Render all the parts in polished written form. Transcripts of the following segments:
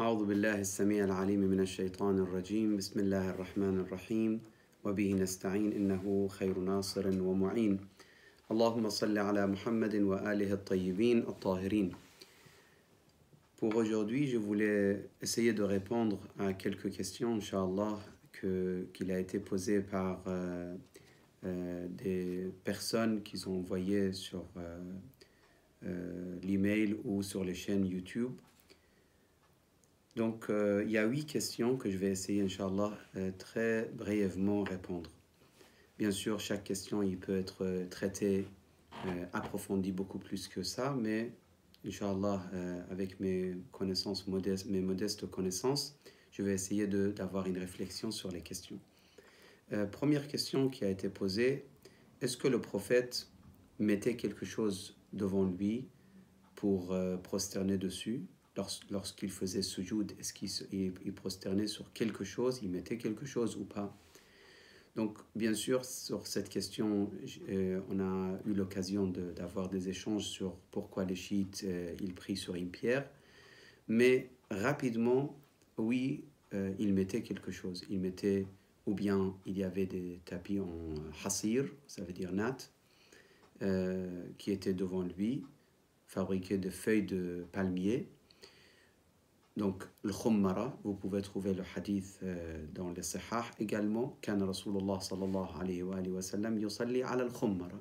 أعوذ بالله السميع العليم من الشيطان الرجيم بسم الله الرحمن الرحيم وبه نستعين إنه خير ناصر ومعين اللهم صل على محمد وآله الطيبين الطاهرين. Pour aujourd'hui, je voulais essayer de répondre à quelques questions, Inch'Allah, qu'il a été posé par des personnes qui ont envoyé sur l'email ou sur les chaînes YouTube. Donc, il y a 8 questions que je vais essayer, Inch'Allah, très brièvement répondre. Bien sûr, chaque question, il peut être traité, approfondi beaucoup plus que ça, mais Inch'Allah, avec mes connaissances modestes, mes modestes connaissances, je vais essayer d'avoir une réflexion sur les questions. Première question qui a été posée, est-ce que le prophète mettait quelque chose devant lui pour prosterner dessus? Lorsqu'il faisait sujoud, est-ce qu'il prosternait sur quelque chose, il mettait quelque chose ou pas? Donc, bien sûr, sur cette question, on a eu l'occasion d'avoir des échanges sur pourquoi les chiites, ils prient sur une pierre. Mais rapidement, oui, ils mettaient quelque chose. Ils mettaient, ou bien il y avait des tapis en hasir, ça veut dire natte, qui étaient devant lui, fabriqués de feuilles de palmier. Donc, le khummara, vous pouvez trouver le hadith dans les sahih également. Kana Rasulullah sallallahu alayhi wa sallam yusalli ala al-khummara.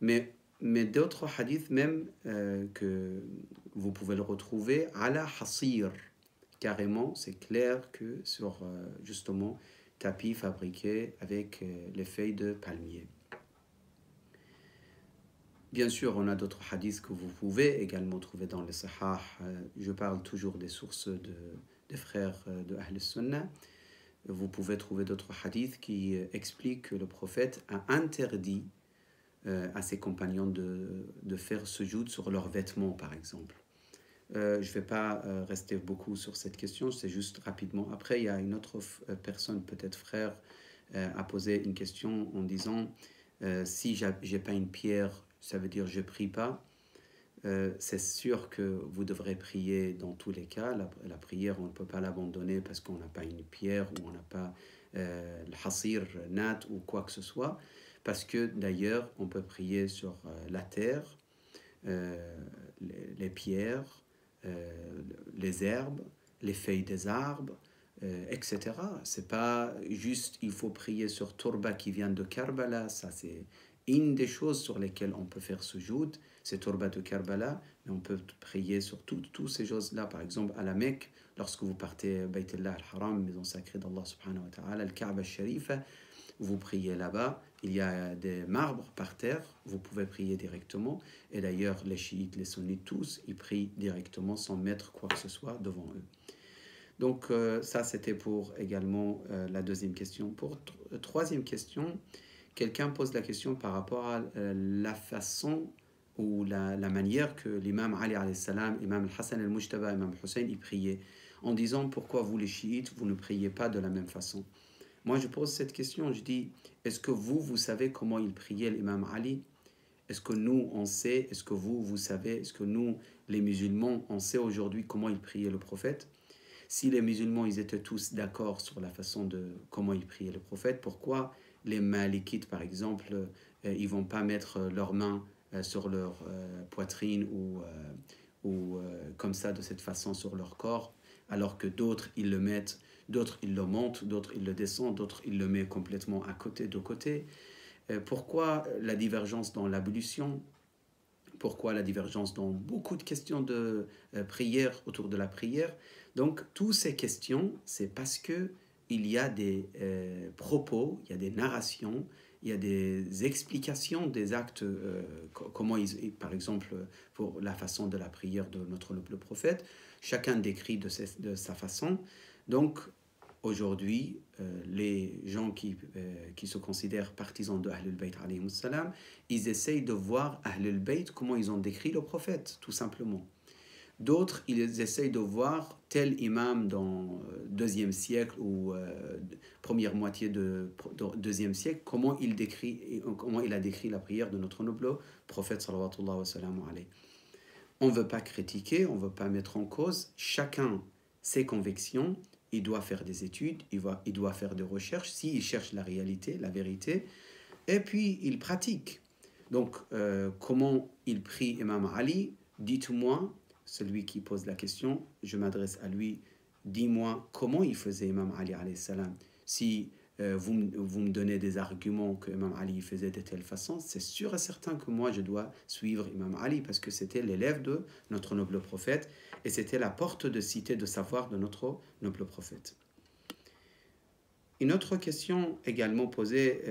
Mais d'autres hadiths même que vous pouvez le retrouver ala hasir. Carrément, c'est clair que sur justement tapis fabriqués avec les feuilles de palmier. Bien sûr, on a d'autres hadiths que vous pouvez également trouver dans les sahih. Je parle toujours des sources des frères de Ahl Sunnah. Vous pouvez trouver d'autres hadiths qui expliquent que le prophète a interdit à ses compagnons de faire sujoud sur leurs vêtements, par exemple. Je ne vais pas rester beaucoup sur cette question, c'est juste rapidement. Après, il y a une autre personne, peut-être frère, a posé une question en disant si je n'ai pas une pierre, ça veut dire je ne prie pas. C'est sûr que vous devrez prier dans tous les cas. La prière, on ne peut pas l'abandonner parce qu'on n'a pas une pierre ou on n'a pas le hasir, nat ou quoi que ce soit. Parce que d'ailleurs, on peut prier sur la terre, les pierres, les herbes, les feuilles des arbres, etc. C'est pas juste, il faut prier sur Turba qui vient de Karbala, ça c'est une des choses sur lesquelles on peut faire sujoud, c'est Turba de Karbala, mais on peut prier sur toutes ces choses-là. Par exemple, à la Mecque, lorsque vous partez à Bayt Allah al-Haram, maison sacrée d'Allah subhanahu wa ta'ala, al-Kaaba al-Sharifa, vous priez là-bas, il y a des marbres par terre, vous pouvez prier directement, et d'ailleurs les chiites, les sunnites, tous, ils prient directement sans mettre quoi que ce soit devant eux. Donc ça c'était pour également la deuxième question. Pour troisième question, quelqu'un pose la question par rapport à la façon ou la manière que l'imam Ali alayhi salam, imam al-Hassan al-Mujtaba, imam al-Hussein, ils priaient, en disant pourquoi vous les chiites, vous ne priez pas de la même façon. Moi je pose cette question, je dis, est-ce que vous savez comment il priait l'imam Ali? Est-ce que nous on sait? Est-ce que vous savez? Est-ce que nous, les musulmans, on sait aujourd'hui comment il priait le prophète? Si les musulmans ils étaient tous d'accord sur la façon de comment ils priaient le prophète, pourquoi les malikites par exemple, ils vont pas mettre leurs mains sur leur poitrine ou comme ça de cette façon sur leur corps, alors que d'autres ils le mettent, d'autres ils le montent, d'autres ils le descendent, d'autres ils le mettent complètement à côté, de côté. Pourquoi la divergence dans l'ablution? Pourquoi la divergence dans beaucoup de questions de prière, autour de la prière? Donc, toutes ces questions, c'est parce que il y a des propos, il y a des narrations, il y a des explications des actes, comment par exemple, pour la façon de la prière de le prophète, chacun décrit de sa façon. Donc, aujourd'hui, les gens qui se considèrent partisans de Ahlul Bayt alayhi salam, ils essayent de voir Ahlul Bayt, comment ils ont décrit le prophète, tout simplement. D'autres, ils essayent de voir tel imam dans le 2e siècle ou première moitié de 2e siècle, comment il a décrit la prière de notre noble prophète sallallahu alayhi wa sallam. On ne veut pas critiquer, on ne veut pas mettre en cause. Chacun ses convictions, il doit faire des études, il doit faire des recherches, s'il cherche la réalité, la vérité, et puis il pratique. Donc, comment il prie Imam Ali? Dites-moi, celui qui pose la question, je m'adresse à lui, dis-moi comment il faisait Imam Ali alayhi salam. Si vous me donnez des arguments que Imam Ali faisait de telle façon, c'est sûr et certain que moi je dois suivre Imam Ali parce que c'était l'élève de notre noble prophète et c'était la porte de cité de savoir de notre noble prophète. Une autre question également posée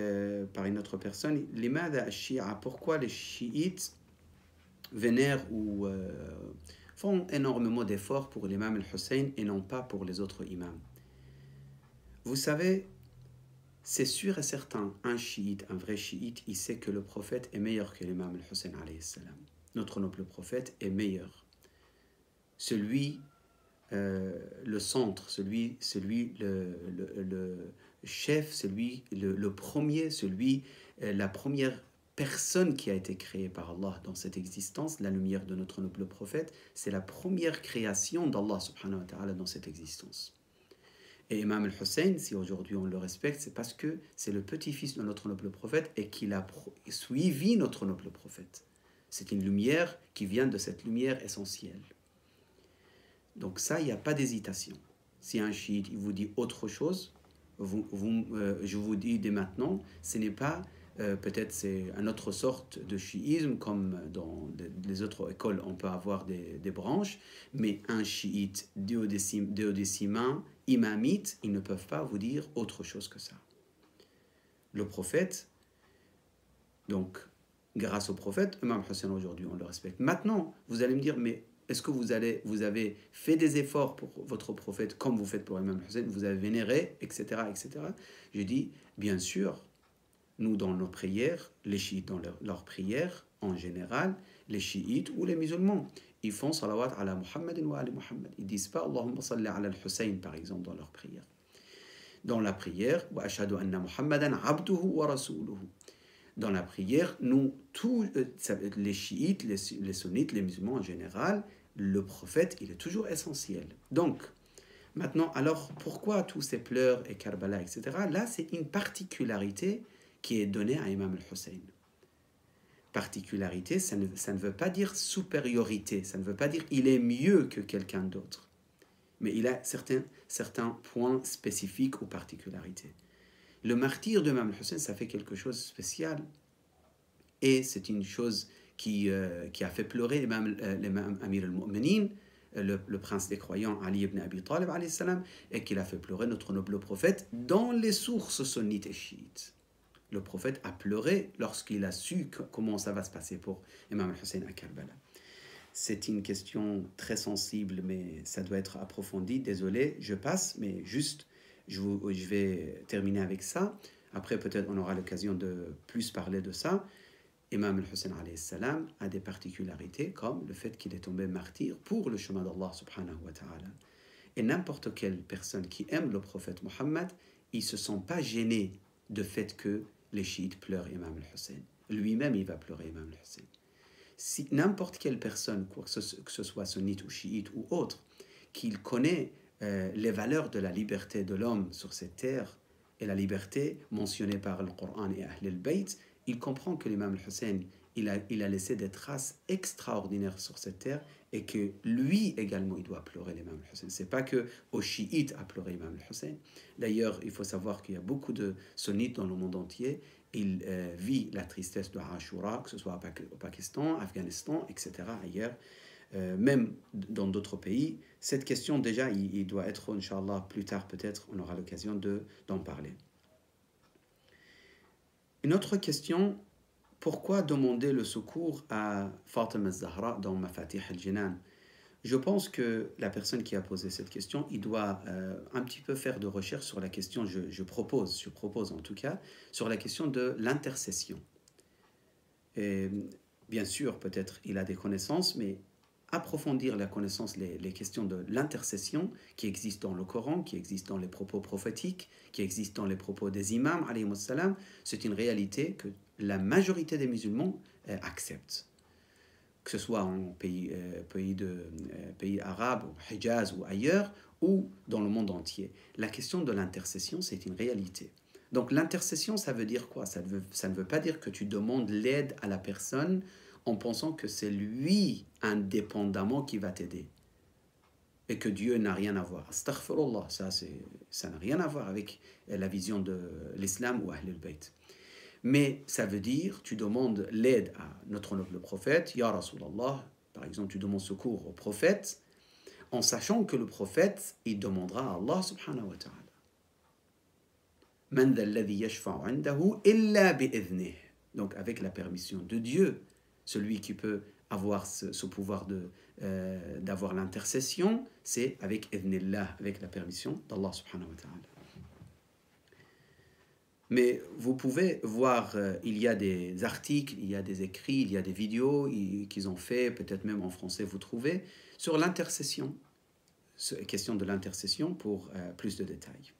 par une autre personne, pourquoi les chiites vénèrent ou font énormément d'efforts pour l'imam al-Hussein et non pas pour les autres imams? Vous savez, c'est sûr et certain, un chiite, un vrai chiite, il sait que le prophète est meilleur que l'imam al-Hussein alayhi salam. Notre noble prophète est meilleur. Celui le centre, celui le chef, celui le premier, celui la première personne qui a été créée par Allah dans cette existence, la lumière de notre noble prophète, c'est la première création d'Allah subhanahu wa ta'ala dans cette existence. Et Imam al-Hussein, si aujourd'hui on le respecte, c'est parce que c'est le petit-fils de notre noble prophète et qu'il a suivi notre noble prophète. C'est une lumière qui vient de cette lumière essentielle. Donc ça, il n'y a pas d'hésitation. Si un chiite il vous dit autre chose, je vous dis dès maintenant, ce n'est pas, peut-être c'est une autre sorte de chiisme, comme dans les autres écoles, on peut avoir des branches, mais un chiite duodécimain, imamite, ils ne peuvent pas vous dire autre chose que ça. Le prophète, donc, grâce au prophète, Imam Hussein aujourd'hui, on le respecte. Maintenant, vous allez me dire, mais est-ce que vous avez fait des efforts pour votre prophète comme vous faites pour Imam Hussein, vous avez vénéré, etc., etc. Je dis, bien sûr, nous dans nos prières, les chiites dans leurs prières, en général, les chiites ou les musulmans, ils font salawat ala Muhammad wa ali Muhammad. Ils disent pas Allahumma salli ala al-Hussein, par exemple, dans leur prière. Dans la prière, wa ashhadu anna Muhammadan abduhu wa rasuluhu. Dans la prière, nous, tous les chiites, les sunnites, les musulmans en général, le prophète, il est toujours essentiel. Donc, maintenant, alors, pourquoi tous ces pleurs et Karbala, etc. Là, c'est une particularité qui est donnée à Imam al-Hussein. Particularité, ça ne veut pas dire supériorité, ça ne veut pas dire il est mieux que quelqu'un d'autre. Mais il a certains points spécifiques ou particularités. Le martyre de Imam al-Hussein, ça fait quelque chose de spécial. Et c'est une chose qui a fait pleurer l'imam Amir al-Mu'minin, le prince des croyants, Ali ibn Abi Talib, et qu'il a fait pleurer notre noble prophète dans les sources sunnites et chiites. Le prophète a pleuré lorsqu'il a su comment ça va se passer pour Imam al-Hussein à Karbala. C'est une question très sensible, mais ça doit être approfondi. Désolé, je passe, mais juste... Je vais terminer avec ça. Après, peut-être on aura l'occasion de plus parler de ça. Imam al-Hussein alayhi salam a des particularités comme le fait qu'il est tombé martyr pour le chemin d'Allah subhanahu wa ta'ala. Et n'importe quelle personne qui aime le prophète Mohammed, il ne se sent pas gêné de fait que les chiites pleurent Imam al-Hussein. Lui-même, il va pleurer Imam al-Hussein. Si n'importe quelle personne, que ce soit sunnite ou chiite ou autre, qu'il connaît les valeurs de la liberté de l'homme sur cette terre et la liberté mentionnée par le Coran et Ahl al-Bayt, il comprend que l'imam al-Hussein il a laissé des traces extraordinaires sur cette terre et que lui également il doit pleurer l'imam al-Hussein. C'est pas que aux chiites a pleuré l'imam al-Hussein. D'ailleurs, il faut savoir qu'il y a beaucoup de sunnites dans le monde entier. Ils vivent la tristesse de Ashura, que ce soit au Pakistan, Afghanistan, etc., ailleurs. Même dans d'autres pays, cette question déjà, il doit être, Inch'Allah, plus tard peut-être, on aura l'occasion d'en parler. Une autre question, pourquoi demander le secours à Fatima al-Zahra dans Mafatih al-Jinan? Je pense que la personne qui a posé cette question, il doit un petit peu faire de recherche sur la question, je propose en tout cas, sur la question de l'intercession. Et bien sûr, peut-être il a des connaissances, mais approfondir la connaissance, les questions de l'intercession qui existent dans le Coran, qui existent dans les propos prophétiques, qui existent dans les propos des imams, alayhi salam, c'est une réalité que la majorité des musulmans acceptent. que ce soit en pays arabes, au Hijaz ou ailleurs, ou dans le monde entier. La question de l'intercession, c'est une réalité. Donc l'intercession, ça veut dire quoi? Ça ne veut pas dire que tu demandes l'aide à la personne en pensant que c'est lui indépendamment qui va t'aider et que Dieu n'a rien à voir. Astaghfirullah, ça n'a rien à voir avec la vision de l'islam ou Ahl al-Bayt. Mais ça veut dire, tu demandes l'aide à notre noble prophète, Ya Rasulallah, par exemple, tu demandes secours au prophète, en sachant que le prophète, il demandera à Allah subhanahu wa ta'ala. Man dha alladhi yashfa'u 'indahu illa bi'idhnih. Donc avec la permission de Dieu, celui qui peut avoir ce pouvoir d'avoir l'intercession, c'est avec idhnillah, avec la permission d'Allah subhanahu wa ta'ala. Mais vous pouvez voir, il y a des articles, il y a des écrits, il y a des vidéos qu'ils ont fait, peut-être même en français vous trouvez, sur l'intercession, question de l'intercession pour plus de détails.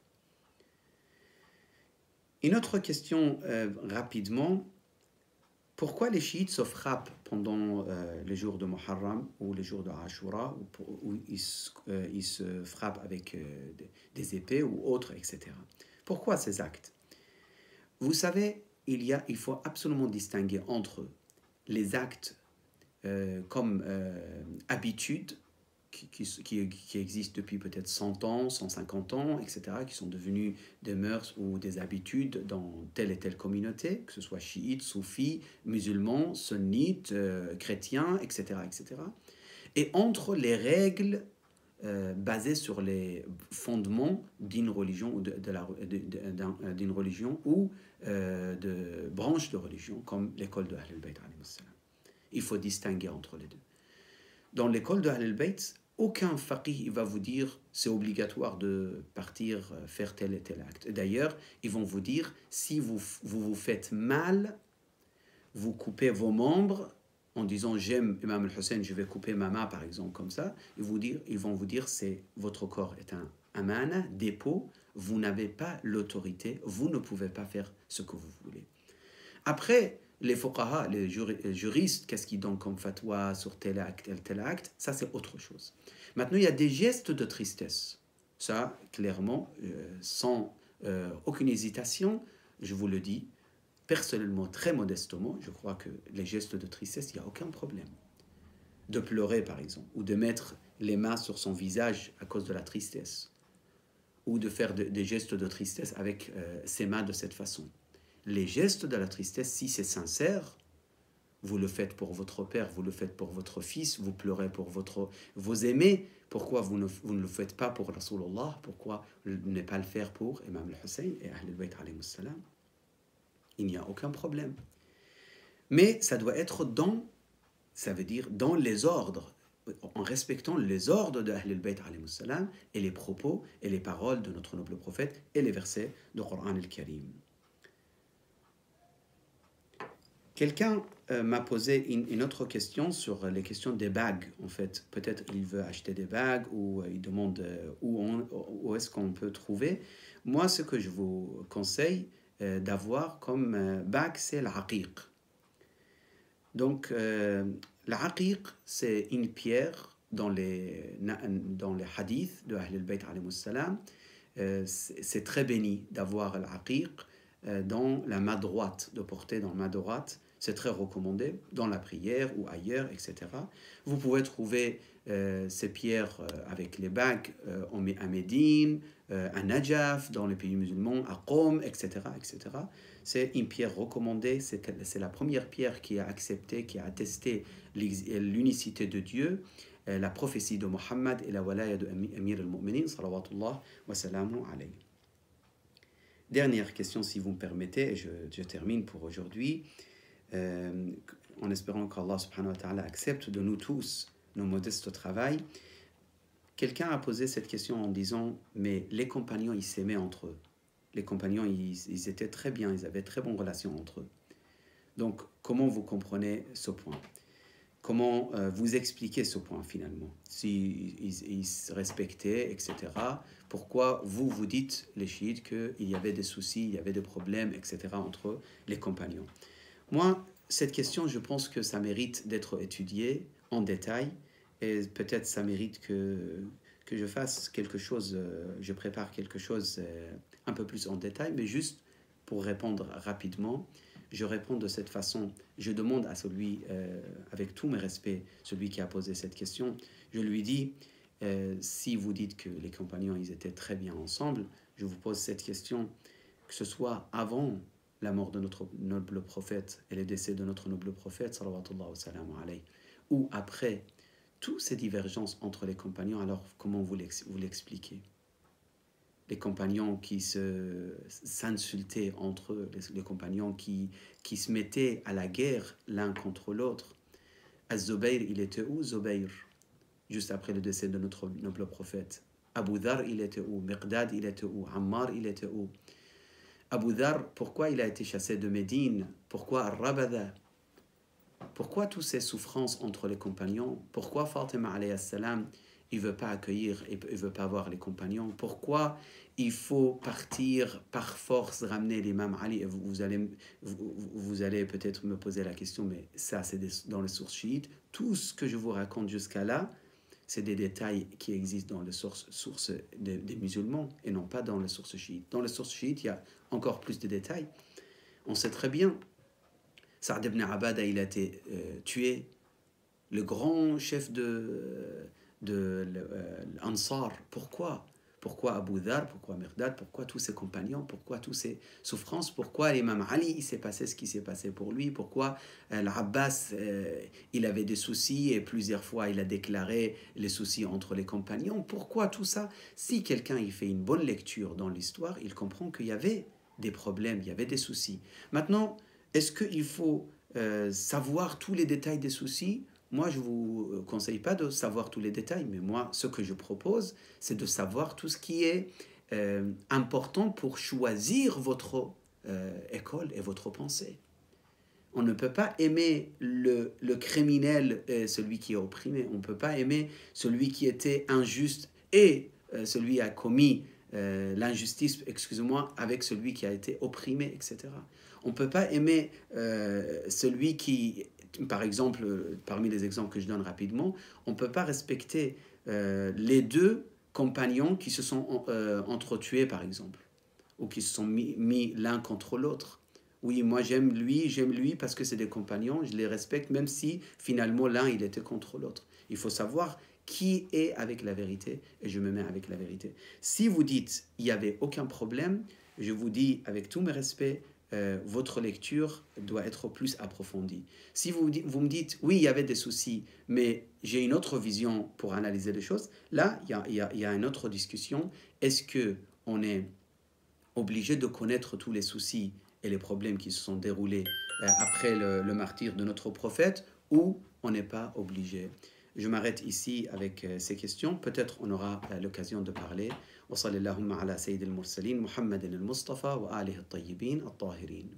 Une autre question rapidement, pourquoi les chiites se frappent pendant les jours de Muharram ou les jours de Ashura, où ils se frappent avec des épées ou autres, etc. Pourquoi ces actes? Vous savez, il faut absolument distinguer entre les actes comme habitudes qui existent depuis peut-être 100 ans, 150 ans, etc., qui sont devenus des mœurs ou des habitudes dans telle et telle communauté, que ce soit chiites, soufis, musulmans, sunnites, chrétiens, etc., etc. Et entre les règles basées sur les fondements d'une religion ou d'une religion ou de branches de religion, comme l'école de Ahl al-Bayt. Il faut distinguer entre les deux. Dans l'école de Ahl al-Bayt, aucun faqih va vous dire c'est obligatoire de partir faire tel et tel acte. D'ailleurs, ils vont vous dire si vous faites mal, vous coupez vos membres en disant j'aime Imam al-Hussein, je vais couper ma main par exemple comme ça. Ils vont vous dire c'est votre corps est un amana, dépôt, vous n'avez pas l'autorité, vous ne pouvez pas faire ce que vous voulez. Après, les fuqaha, les juristes, qu'est-ce qu'ils donnent comme fatwa sur tel acte, ça c'est autre chose. Maintenant, il y a des gestes de tristesse. Ça, clairement, sans aucune hésitation, je vous le dis, personnellement, très modestement, je crois que les gestes de tristesse, il n'y a aucun problème. De pleurer, par exemple, ou de mettre les mains sur son visage à cause de la tristesse, ou de faire des gestes de tristesse avec ses mains de cette façon. Les gestes de la tristesse, si c'est sincère, vous le faites pour votre père, vous le faites pour votre fils, vous pleurez pour vos aimés. Pourquoi vous ne le faites pas pour Rasulullah? Pourquoi ne pas le faire pour Imam al-Hussein et Ahl al-Bayt alayhi salam? Il n'y a aucun problème. Mais ça doit être ça veut dire dans les ordres, en respectant les ordres de Ahl al-Bayt alayhi salam et les propos et les paroles de notre noble prophète et les versets du Coran al-Karim. Quelqu'un m'a posé une autre question sur les questions des bagues. En fait, peut-être il veut acheter des bagues ou il demande où est-ce qu'on peut trouver. Moi, ce que je vous conseille d'avoir comme bague, c'est l'aqiq. Donc, l'aqiq, c'est une pierre dans les hadiths de Ahl al-Bayt alayhi salam. C'est très béni d'avoir l'aqiq dans la main droite, de porter dans la main droite. C'est très recommandé dans la prière ou ailleurs, etc. Vous pouvez trouver ces pierres avec les bagues à Médine, à Najaf, dans les pays musulmans, à Qom, etc., etc. C'est une pierre recommandée, c'est la première pierre qui a accepté, qui a attesté l'unicité de Dieu, la prophétie de Mohammed et la walaya de Amir al-Mu'minin, salawatullah wa salamu alayhi. Dernière question, si vous me permettez, et je termine pour aujourd'hui, en espérant qu'Allah subhanahu wa ta'ala accepte de nous tous nos modestes travail. Quelqu'un a posé cette question en disant mais les compagnons ils s'aimaient entre eux, les compagnons ils étaient très bien, ils avaient très bonnes relations entre eux, donc comment vous comprenez ce point? Comment vous expliquez ce point finalement? S'ils se respectaient, etc., pourquoi vous dites, les chiites, qu'il y avait des soucis, il y avait des problèmes, etc., entre les compagnons? Moi, cette question, je pense que ça mérite d'être étudiée en détail, et peut-être ça mérite que je fasse quelque chose, je prépare quelque chose un peu plus en détail, mais juste pour répondre rapidement, je réponds de cette façon. Je demande à celui, avec tous mes respects, celui qui a posé cette question, je lui dis, si vous dites que les compagnons, ils étaient très bien ensemble, je vous pose cette question, que ce soit avant la mort de notre noble prophète et le décès de notre noble prophète, sallallahu alayhi, ou après, toutes ces divergences entre les compagnons, alors comment vous l'expliquez? Les compagnons qui s'insultaient entre eux, les compagnons qui se mettaient à la guerre l'un contre l'autre. Az-Zubayr, il était où, Zubayr? Juste après le décès de notre noble prophète. Abu Dhar, il était où? Miqdad, il était où? Ammar, il était où? Abu Dhar, pourquoi il a été chassé de Médine? Pourquoi Ar-Rabada? Pourquoi toutes ces souffrances entre les compagnons? Pourquoi Fatima alayhi salam, il ne veut pas accueillir, il ne veut pas voir les compagnons? Pourquoi il faut partir par force, ramener l'imam Ali? Vous allez peut-être me poser la question, mais ça c'est dans les sources chiites. Tout ce que je vous raconte jusqu'à là, c'est des détails qui existent dans les sources des musulmans et non pas dans les sources chiites. Dans les sources chiites, il y a encore plus de détails. On sait très bien, Saad ibn Abada, il a été tué, le grand chef de l'Ansar. Pourquoi? Pourquoi Abu Dhar? Pourquoi Miqdad? Pourquoi tous ses compagnons? Pourquoi toutes ces souffrances? Pourquoi l'imam Ali, il s'est passé ce qui s'est passé pour lui? Pourquoi l'Abbas, il avait des soucis et plusieurs fois il a déclaré les soucis entre les compagnons? Pourquoi tout ça? Si quelqu'un il fait une bonne lecture dans l'histoire, il comprend qu'il y avait des problèmes, il y avait des soucis. Maintenant, est-ce qu'il faut savoir tous les détails des soucis? Moi, je ne vous conseille pas de savoir tous les détails, mais moi, ce que je propose, c'est de savoir tout ce qui est important pour choisir votre école et votre pensée. On ne peut pas aimer le criminel, celui qui est opprimé. On ne peut pas aimer celui qui était injuste et celui qui a commis l'injustice, excusez-moi, avec celui qui a été opprimé, etc. On ne peut pas aimer celui qui... Par exemple, parmi les exemples que je donne rapidement, on ne peut pas respecter les deux compagnons qui se sont entretués, par exemple, ou qui se sont mis l'un contre l'autre. Oui, moi j'aime lui parce que c'est des compagnons, je les respecte, même si finalement l'un il était contre l'autre. Il faut savoir qui est avec la vérité et je me mets avec la vérité. Si vous dites il n'y avait aucun problème, je vous dis avec tous mes respects, votre lecture doit être plus approfondie. Si vous me dites, oui, il y avait des soucis, mais j'ai une autre vision pour analyser les choses, là, il y a une autre discussion. Est-ce qu'on est obligé de connaître tous les soucis et les problèmes qui se sont déroulés après le martyre de notre prophète, ou on n'est pas obligé? Je m'arrête ici avec ces questions. Peut-être on aura l'occasion de parler. وصلى اللهم على سيد المرسلين محمد المصطفى وآله الطيبين الطاهرين.